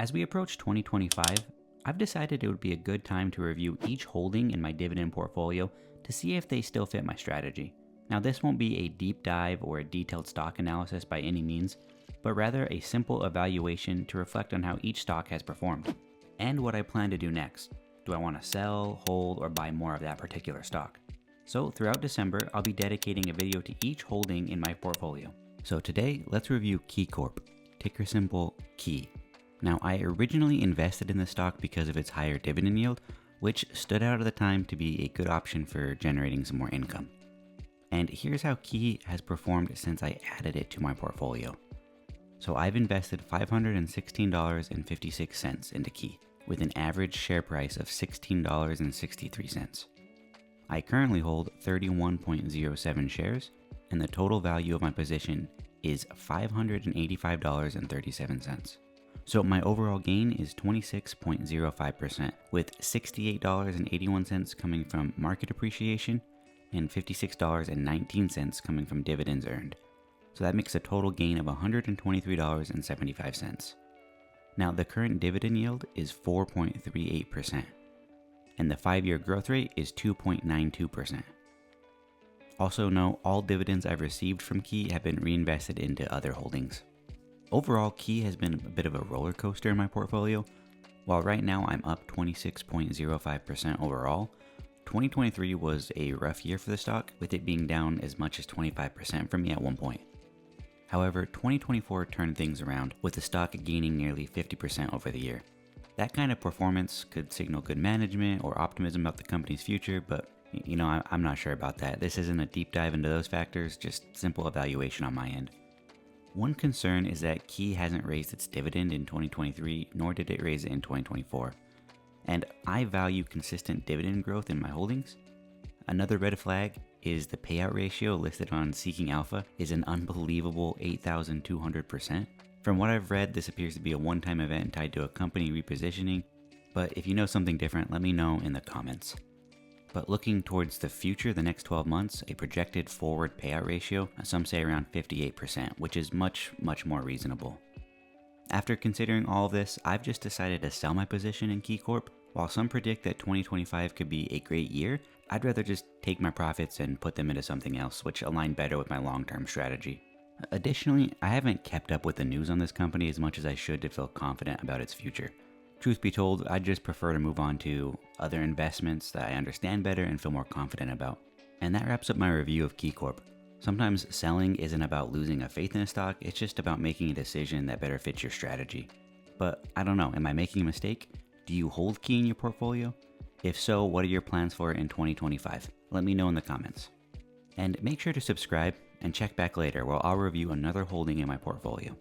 As we approach 2025, I've decided it would be a good time to review each holding in my dividend portfolio to see if they still fit my strategy. Now, this won't be a deep dive or a detailed stock analysis by any means, but rather a simple evaluation to reflect on how each stock has performed and what I plan to do next. Do I want to sell, hold, or buy more of that particular stock? So throughout December, I'll be dedicating a video to each holding in my portfolio. So today, let's review KeyCorp, ticker symbol KEY. Now, I originally invested in the stock because of its higher dividend yield, which stood out at the time to be a good option for generating some more income. And here's how KEY has performed since I added it to my portfolio. So I've invested $516.56 into KEY, with an average share price of $16.63. I currently hold 31.07 shares, and the total value of my position is $585.37. So my overall gain is 26.05%, with $68.81 coming from market appreciation and $56.19 coming from dividends earned. So that makes a total gain of $123.75. Now the current dividend yield is 4.38%, and the 5-year growth rate is 2.92%. Also know all dividends I've received from KEY have been reinvested into other holdings. Overall, KEY has been a bit of a roller coaster in my portfolio. While right now I'm up 26.05% overall, 2023 was a rough year for the stock, with it being down as much as 25% for me at one point. However, 2024 turned things around, with the stock gaining nearly 50% over the year. That kind of performance could signal good management or optimism about the company's future, but I'm not sure about that. This isn't a deep dive into those factors, just simple evaluation on my end. One concern is that KEY hasn't raised its dividend in 2023, nor did it raise it in 2024. And I value consistent dividend growth in my holdings. Another red flag is the payout ratio listed on Seeking Alpha is an unbelievable 8,200%. From what I've read, this appears to be a one-time event tied to a company repositioning, but if you know something different, let me know in the comments. But looking towards the future, the next 12 months, a projected forward payout ratio, some say around 58%, which is much, much more reasonable. After considering all of this, I've just decided to sell my position in KeyCorp. While some predict that 2025 could be a great year, I'd rather just take my profits and put them into something else, which align better with my long-term strategy. Additionally, I haven't kept up with the news on this company as much as I should to feel confident about its future. Truth be told, I'd just prefer to move on to other investments that I understand better and feel more confident about. And that wraps up my review of KeyCorp. Sometimes selling isn't about losing a faith in a stock, it's just about making a decision that better fits your strategy. But I don't know, am I making a mistake? Do you hold KEY in your portfolio? If so, what are your plans for it in 2025? Let me know in the comments. And make sure to subscribe and check back later where I'll review another holding in my portfolio.